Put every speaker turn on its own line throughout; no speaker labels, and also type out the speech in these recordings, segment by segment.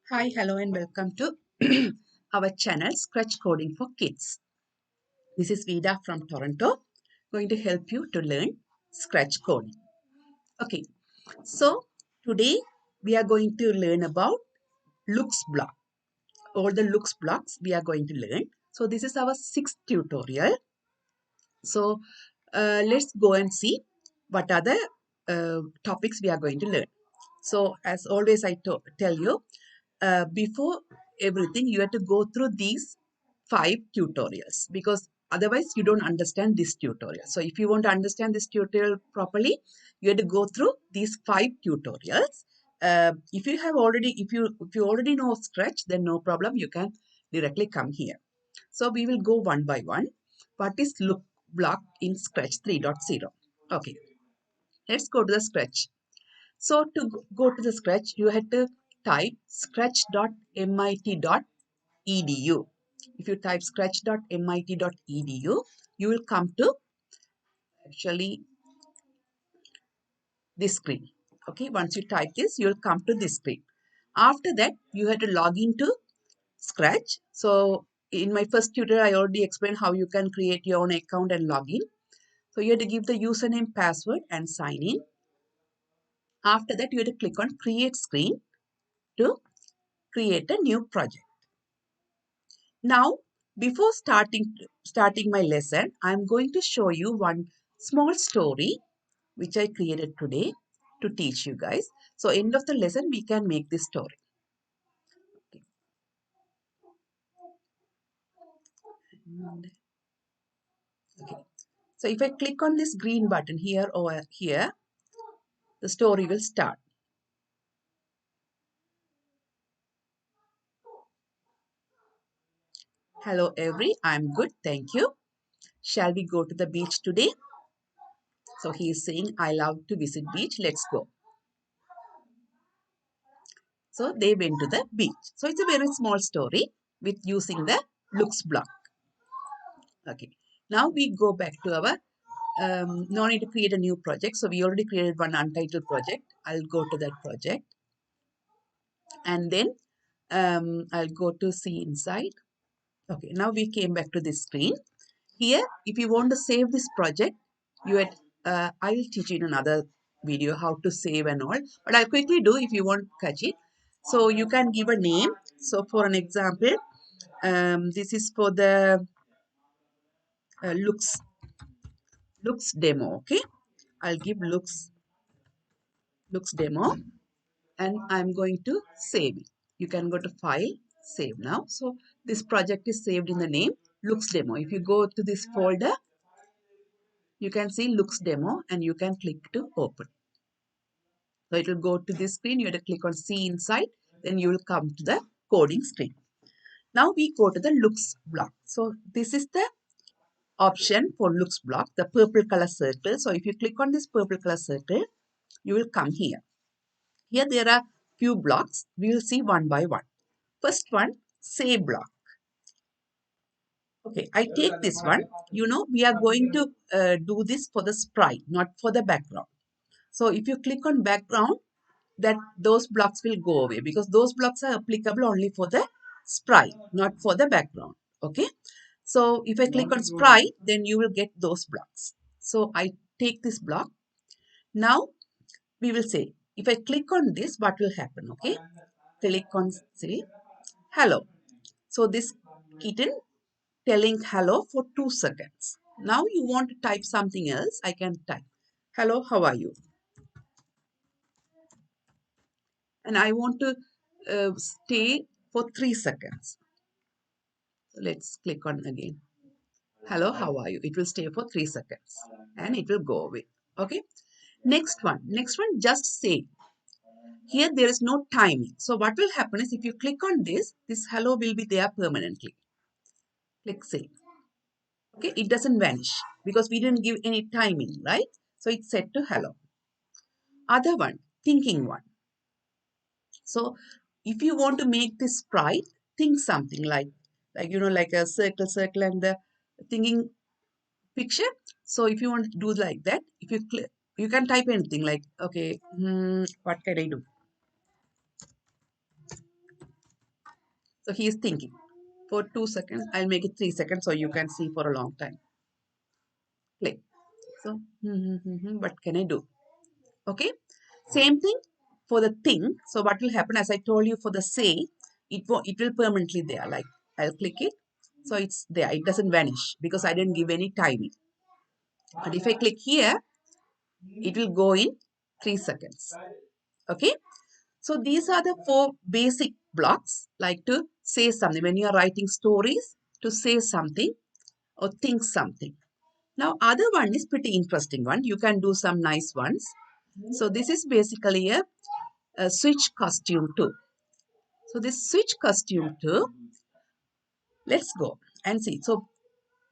Hi, hello, and welcome to our channel Scratch Coding for Kids. This is Vida from Toronto, going to help you to learn Scratch coding. Okay, so today we are going to learn about looks block. All the looks blocks we are going to learn. So this is our sixth tutorial. So let's go and see what are the topics we are going to learn. So as always, I tell you, before everything, you have to go through these 5 tutorials because otherwise you don't understand this tutorial. So if you want to understand this tutorial properly, you have to go through these 5 tutorials. If you already know Scratch, then no problem. You can directly come here. So we will go one by one. What is look block in Scratch 3.0? Okay, let's go to the Scratch. So to go to the Scratch, you had to type scratch.mit.edu. If you type scratch.mit.edu, you will come to actually this screen. Okay, once you type this, you will come to this screen. After that, you have to log into Scratch. So in my first tutorial, I already explained how you can create your own account and log in. So you have to give the username, password, and sign in. After that, you have to click on Create Screen to create a new project. Now, before starting my lesson, I'm going to show you one small story which I created today to teach you guys. So, end of the lesson, we can make this story. Okay. So, if I click on this green button here or here, the story will start. Hello, I'm good, thank you. Shall we go to the beach today? So he is saying, I love to visit beach. Let's go. So they went to the beach. So it's a very small story with using the looks block. Okay. Now we go back to our, no need to create a new project. So we already created one untitled project. I'll go to that project. And then I'll go to see inside. Okay. Now we came back to this screen. Here, if you want to save this project, I will teach you in another video how to save and all. But I'll quickly do if you want to catch it. So you can give a name. So for an example, this is for the looks demo. Okay, I'll give looks demo, and I'm going to save it. You can go to File, Save now. So this project is saved in the name looks demo. If you go to this folder, you can see looks demo, and you can click to open. So it will go to this screen. You have to click on see inside. Then you will come to the coding screen. Now we go to the looks block. So this is the option for looks block, the purple color circle. So if you click on this purple color circle, you will come here. Here there are few blocks. We will see one by one. First one, save block. Okay, I take this one. We are going to do this for the sprite, not for the background. So if you click on background, that those blocks will go away because those blocks are applicable only for the sprite, not for the background. Okay. So if I click on sprite, then you will get those blocks. So I take this block. Now we will say, if I click on this, what will happen? Okay. Click on say hello. So this kitten telling hello for 2 seconds. Now you want to type something else. I can type hello, how are you? And I want to stay for 3 seconds. So let's click on again. Hello, how are you? It will stay for 3 seconds and it will go away. Okay. Next one, just say. Here there is no timing. So what will happen is if you click on this hello will be there permanently. Click save. Okay, it doesn't vanish because we didn't give any timing, right? So it's set to hello. Other one, thinking one. So if you want to make this sprite, think something like a circle and the thinking picture. So if you want to do like that, if you click, you can type anything like, okay, what can I do? So he is thinking. For 2 seconds, I'll make it 3 seconds so you can see for a long time. Play. So, what can I do? Okay. Same thing for the thing. So what will happen, as I told you for the say, it will permanently there. Like I'll click it. So it's there. It doesn't vanish because I didn't give any timing. But if I click here, it will go in 3 seconds. Okay. So these are the 4 basic blocks, like to say something when you are writing stories, to say something or think something. Now other one is pretty interesting one. You can do some nice ones. So this is basically a switch costume too. So this switch costume too, let's go and see. So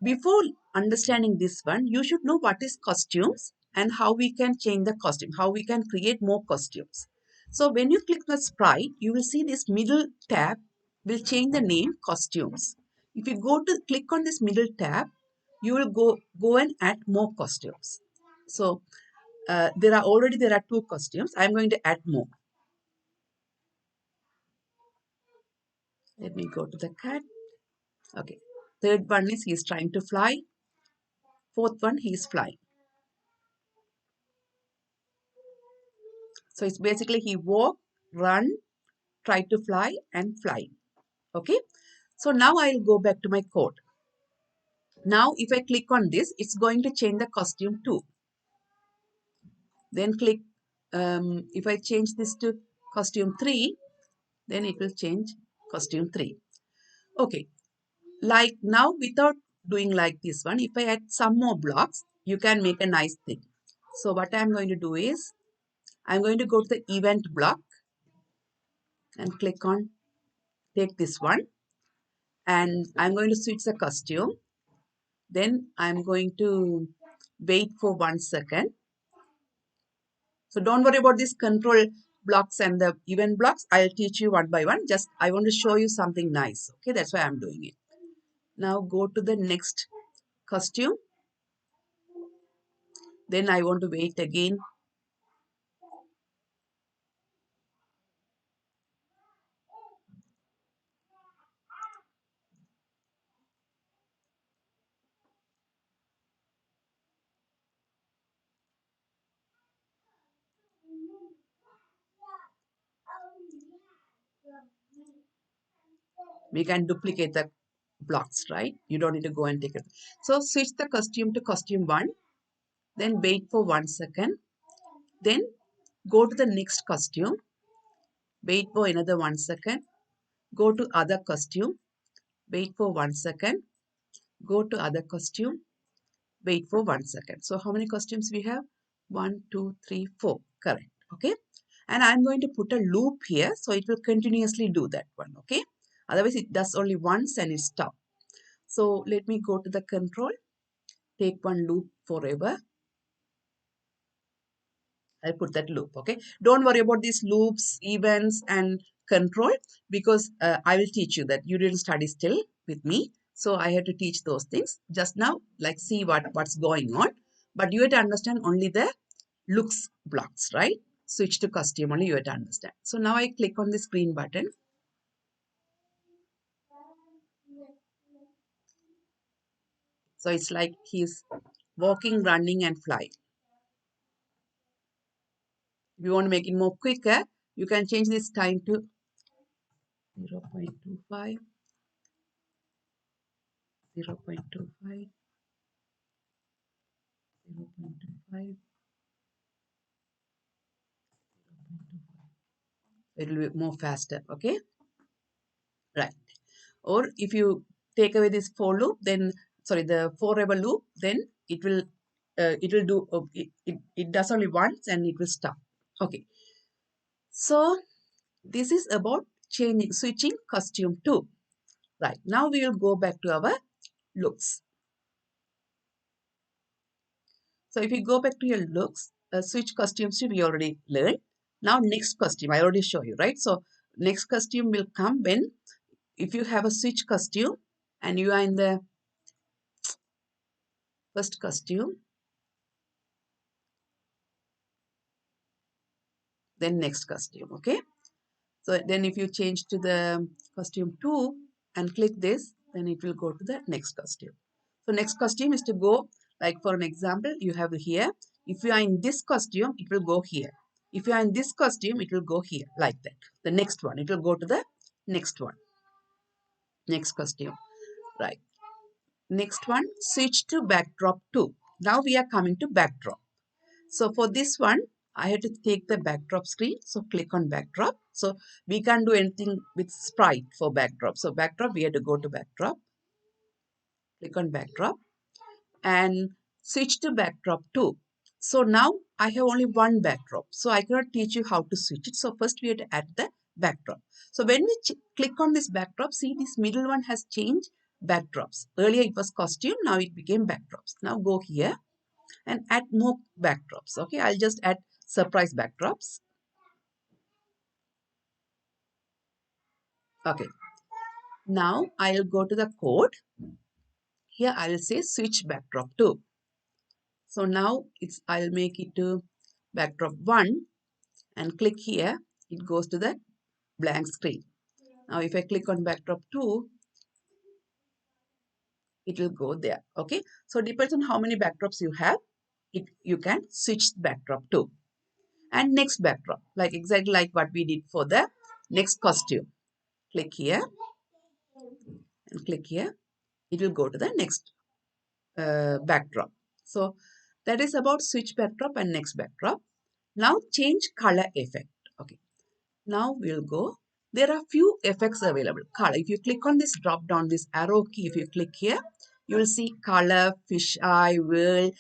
before understanding this one, you should know what is costumes and how we can change the costume, how we can create more costumes. So when you click the sprite, you will see this middle tab will change the name costumes. If you go to click on this middle tab, you will go and add more costumes. So there are 2 costumes. I'm going to add more. Let me go to the cat. Okay. Third one is he is trying to fly. Fourth one, he is flying. So it's basically he walk, run, try to fly, and fly. Okay. So now I'll go back to my code. Now if I click on this, it's going to change the costume too. Then click, if I change this to costume 3, then it will change costume 3. Okay. Like now without doing like this one, if I add some more blocks, you can make a nice thing. So what I'm going to do is, I'm going to go to the event block and click on, take this one, and I'm going to switch the costume. Then I'm going to wait for 1 second. So don't worry about these control blocks and the event blocks. I'll teach you one by one. Just I want to show you something nice. Okay, that's why I'm doing it. Now go to the next costume. Then I want to wait again. We can duplicate the blocks, right? You don't need to go and take it. So switch the costume to costume 1. Then wait for 1 second. Then go to the next costume. Wait for another 1 second. Go to other costume. Wait for 1 second. Go to other costume. Wait for 1 second. So how many costumes we have? 1, 2, 3, 4. Correct. Okay. And I'm going to put a loop here. So it will continuously do that one. Okay. Otherwise it does only once and it stops. So let me go to the control. Take one loop forever. I'll put that loop. Okay. Don't worry about these loops, events and control, because I will teach you that. You didn't study still with me. So I had to teach those things just now, like see what's going on. But you have to understand only the looks blocks, right? Switch to costume only you have to understand. So now I click on this green button. So it's like he's walking, running and flying. If you want to make it more quicker, you can change this time to 0.25, 0.25, 0.25. It will be more faster. Okay, right. Or if you take away this for loop, then sorry, the forever loop, then it will do it does only once and it will stop. Okay, so this is about switching costume 2. Right, now we will go back to our looks. So if you go back to your looks, switch costumes 2 we already learned. Now next costume I already show you, right? So next costume will come when, if you have a switch costume and you are in the first costume, then next costume. Okay, So then if you change to the costume 2 and click this, then it will go to the next costume. So next costume is to go, like for an example, you have here. If you are in this costume, it will go here. If you are in this costume, it will go here, like that. The next one, it will go to the next one. Next costume, right. Next one, switch to backdrop 2. Now we are coming to backdrop. So for this one, I had to take the backdrop screen. So click on backdrop. So we can't do anything with sprite for backdrop. So backdrop, we had to go to backdrop. Click on backdrop and switch to backdrop 2. So now I have only one backdrop. So I cannot teach you how to switch it. So first we have to add the backdrop. So when we click on this backdrop, see this middle one has changed backdrops. Earlier it was costume, now it became backdrops. Now go here and add more backdrops. Okay, I'll just add surprise backdrops. Okay, now I'll go to the code. Here I'll say switch backdrop 2. So now I'll make it to backdrop 1 and click here. It goes to the blank screen. Now if I click on backdrop 2, it will go there. Okay, so depends on how many backdrops you have, you can switch backdrop 2. And next backdrop, like exactly like what we did for the next costume. Click here and click here. It will go to the next backdrop. So that is about switch backdrop and next backdrop. Now change color effect. Okay, now we'll go. There are few effects available. Color. If you click on this drop down, this arrow key, if you click here, you will see color, fisheye, whirl,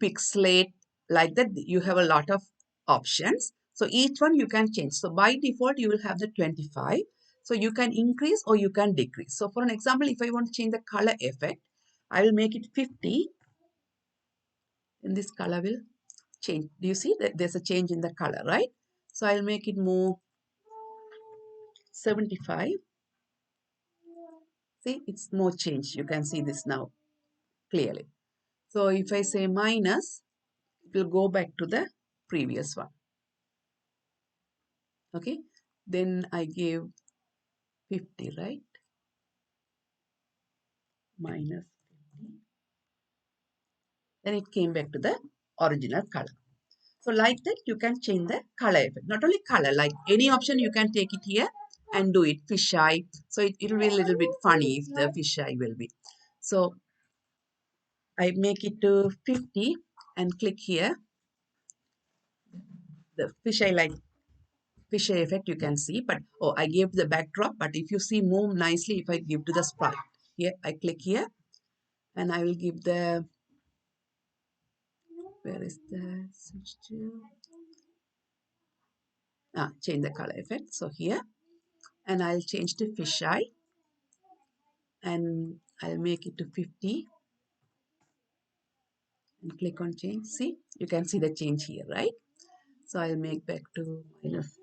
pixelate, like that. You have a lot of options. So each one you can change. So by default, you will have the 25. So you can increase or you can decrease. So for an example, if I want to change the color effect, I will make it 50. And this color will change. Do you see that there's a change in the color, right? So I'll make it more 75. See, it's more change. You can see this now clearly. So if I say minus, it will go back to the previous one. Okay. Then I gave 50, right? Minus 50. Then it came back to the original color. So like that, you can change the color effect. Not only color, like any option, you can take it here and do it. Fisheye. So it will be a little bit funny if the fisheye will be. So I make it to 50 and click here. The fisheye like fisheye effect you can see, but oh, I gave the backdrop. But if you see more nicely, if I give to the sprite here, I click here and I will give the, where is the switch to, change the color effect. So here, and I'll change to fisheye and I'll make it to 50 and click on change. See, you can see the change here, right? So I'll make back to minus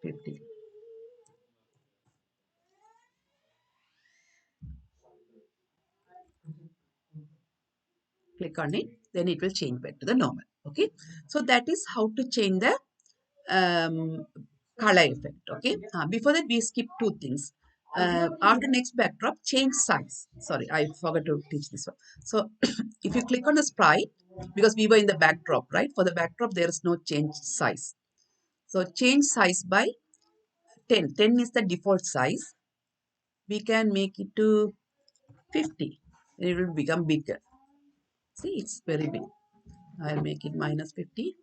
50. Click on it, then it will change back to the normal. Okay, so that is how to change the um, color effect. Okay, before that we skip two things. After next backdrop, change size. Sorry, I forgot to teach this one. So if you click on the sprite, because we were in the backdrop, right? For the backdrop, there is no change size. So change size by 10. 10 is the default size. We can make it to 50. And it will become bigger. See, it's very big. I'll make it minus 50.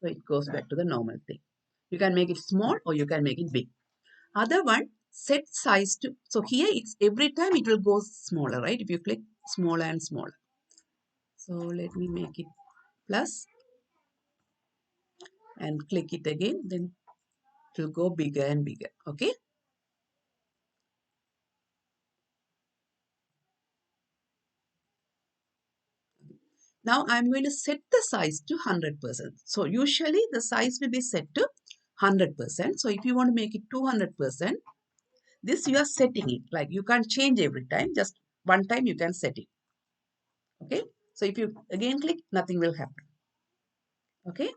So it goes back to the normal thing. You can make it small or you can make it big. Other one, set size to, so here it's every time it will go smaller, right? If you click smaller and smaller. So let me make it plus and click it again, then it will go bigger and bigger. Okay. Now I'm going to set the size to 100%. So usually the size will be set to 100%. So if you want to make it 200%, this you are setting it. Like you can't change every time. Just one time you can set it. Okay. So if you again click, nothing will happen. Okay,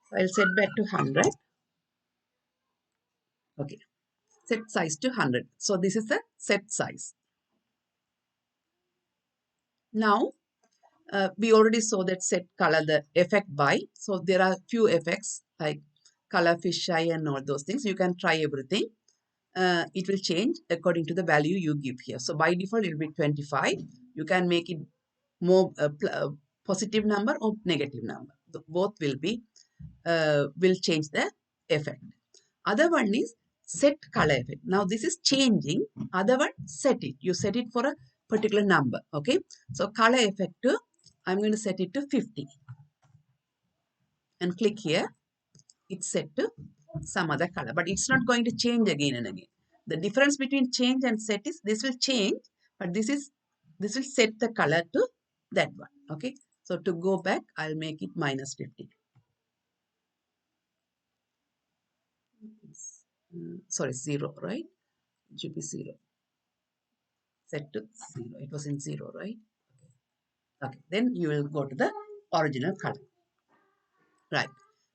so I'll set back to 100. Okay, set size to 100. So this is the set size. Now we already saw that set color, the effect by. So there are few effects like color, fisheye, and all those things. You can try everything. It will change according to the value you give here. So by default, it will be 25. You can make it more positive number or negative number. Both will change the effect. Other one is set color effect. Now this is changing. Other one, set it. You set it for a particular number. Okay. So color effect to, I'm going to set it to 50 and click here. It's set to some other color, but it's not going to change again and again. The difference between change and set is this will change, but this will set the color to that one. Okay. So to go back, I'll make it minus 50. Sorry, 0, right? It should be 0. Set to 0. It was in 0, right? Okay. Then you will go to the original color. Right.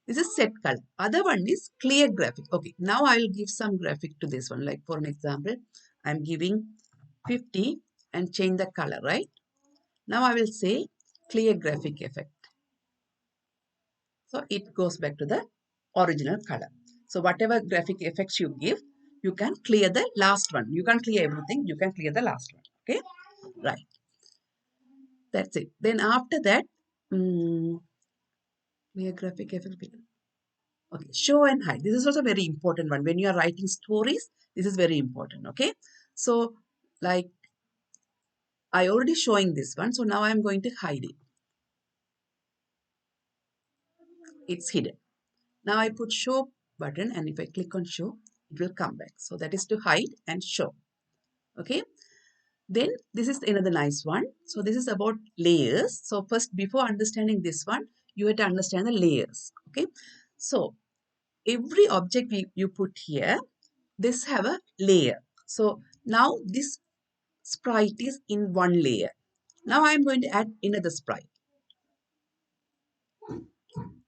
This is set color. Other one is clear graphic. Okay. Now I will give some graphic to this one. Like for an example, I'm giving 50 and change the color, right? Now I will say clear graphic effect. So it goes back to the original color. So whatever graphic effects you give, you can clear the last one. You can't clear everything. You can clear the last one. Okay. Right. That's it. Then after that, clear graphic effect. Okay, show and hide. This is also very important one. When you are writing stories, this is very important. Okay, so like I already showing this one, so now I'm going to hide it. It's hidden. Now I put show button, and if I click on show, it will come back. So that is to hide and show. Okay, then this is another nice one. So this is about layers. So first, before understanding this one, you have to understand the layers. Okay, so every object you put here, this have a layer. So now this sprite is in one layer. Now I am going to add another sprite.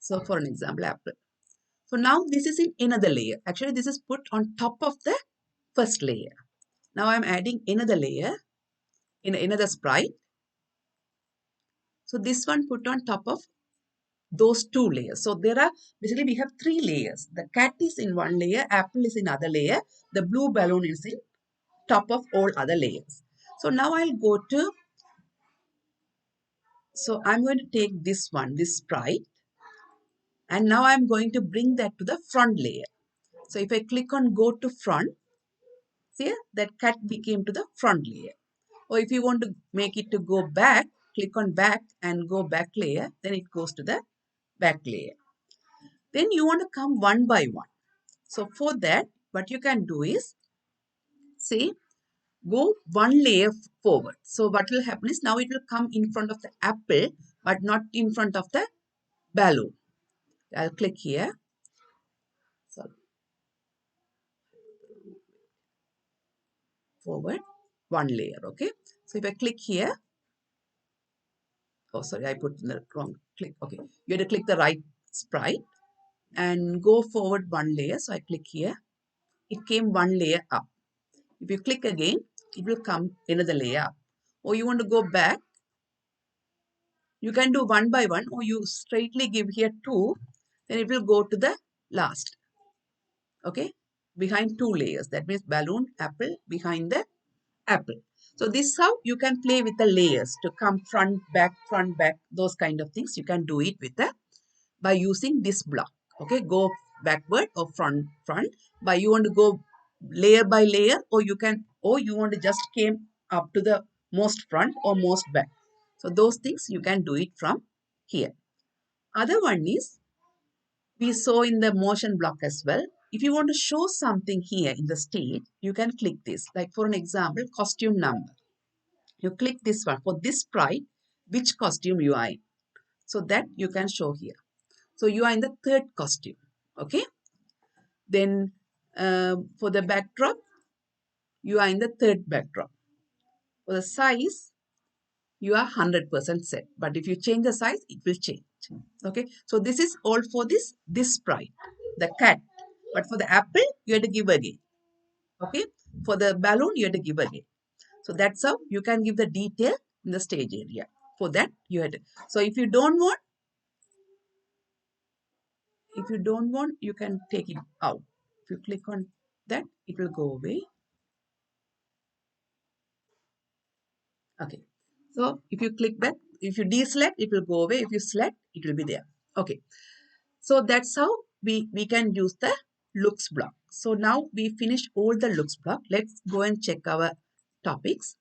So for an example, apple. So now this is in another layer. Actually, this is put on top of the first layer. Now I am adding another layer in another sprite. So this one put on top of those two layers. So there are basically we have three layers. The cat is in one layer, apple is in other layer, the blue balloon is in top of all other layers. So now I'll go to, so I'm going to take this one, this sprite, and now I'm going to bring that to the front layer. So if I click on go to front, see that cat became to the front layer. Or if you want to make it to go back, click on back and go back layer, then it goes to the back layer. Then you want to come one by one. So for that, what you can do is, say, go one layer forward. So what will happen is now it will come in front of the apple, but not in front of the balloon. I'll click here. So forward one layer. Okay. So if I click here, oh sorry, I put the wrong click. Okay. You have to click the right sprite and go forward one layer. So I click here. It came one layer up. If you click again, it will come another layer up. Or you want to go back, you can do one by one, or you straightly give here 2, then it will go to the last. Okay, behind 2 layers. That means balloon, apple, behind the apple. So this is how you can play with the layers to come front, back, those kind of things. You can do it with the, by using this block. Okay, go backward or front. By you want to go layer by layer, or you want to just came up to the most front or most back. So those things you can do it from here. Other one is, we saw in the motion block as well. If you want to show something here in the stage, you can click this. Like for an example, costume number. You click this one for this sprite, which costume you are in. So that you can show here. So you are in the third costume. Okay. Then for the backdrop, you are in the third backdrop. For the size, you are 100% set. But if you change the size, it will change. Okay, so this is all for this sprite, the cat. But for the apple, you have to give again. Okay, for the balloon, you have to give again. So that's how you can give the detail in the stage area. For that, you had to. So if you don't want, you can take it out. If you click on that, it will go away. Okay. So if you click that, if you deselect, it will go away. If you select, it will be there. Okay. So that's how we can use the looks block. So now we finished all the looks block. Let's go and check our topics.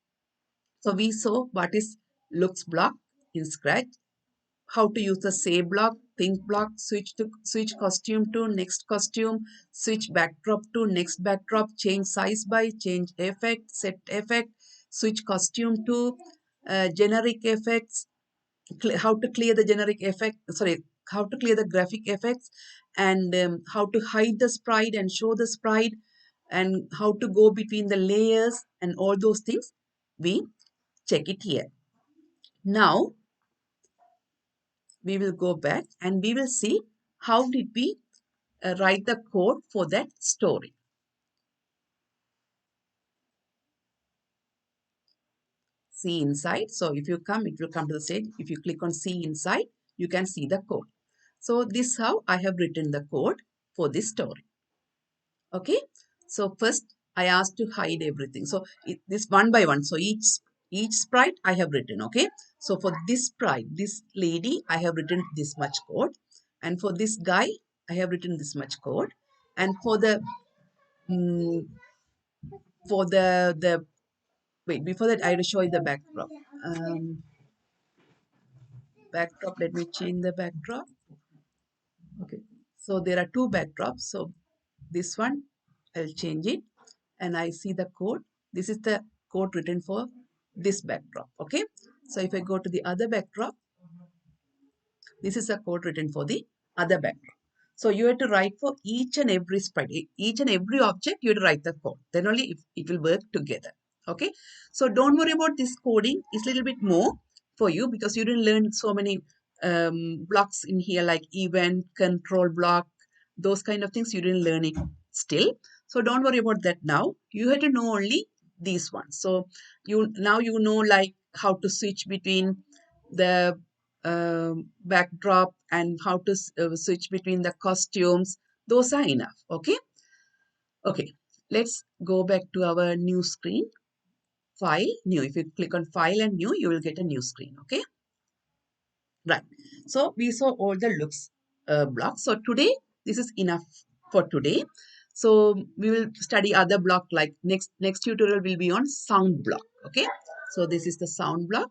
So we saw what is looks block in Scratch, how to use the say block, think block, switch costume to next costume, switch backdrop to next backdrop, change size by, change effect, set effect, switch costume to generic effects, how to clear the generic effect, sorry, how to clear the graphic effects, and how to hide the sprite and show the sprite, and how to go between the layers and all those things. We check it here. Now we will go back and we will see how did we write the code for that story. See inside. So if you come, it will come to the stage. If you click on see inside, you can see the code. So this is how I have written the code for this story. Okay. So first I asked to hide everything. So this one by one. So each sprite I have written. Okay. So for this sprite, this lady, I have written this much code. And for this guy, I have written this much code. And for the mm, the wait, before that I will show you the backdrop. Backdrop, let me change the backdrop. Okay, so there are two backdrops. So this one I'll change it and I see the code. This is the code written for this backdrop. Okay, so if I go to the other backdrop, this is a code written for the other backdrop. So you have to write for each and every sprite, each and every object, you have to write the code. Then only it will work together. Okay. So don't worry about this coding. It's a little bit more for you because you didn't learn so many blocks in here like event, control block, those kind of things. You didn't learn it still. So don't worry about that now. You have to know only these ones. So now you know like how to switch between the backdrop and how to switch between the costumes. Those are enough. Okay. Okay. Let's go back to our new screen. File, new. If you click on file and new, you will get a new screen. Okay. Right. So we saw all the looks blocks. So today, this is enough for today. So we will study other block like next tutorial will be on sound block. Okay. So this is the sound block.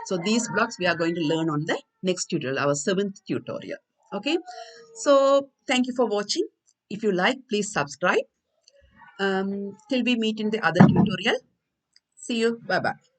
So these blocks we are going to learn on the next tutorial, our 7th tutorial. Okay. So thank you for watching. If you like, please subscribe. Till we meet in the other tutorial. See you. Bye bye.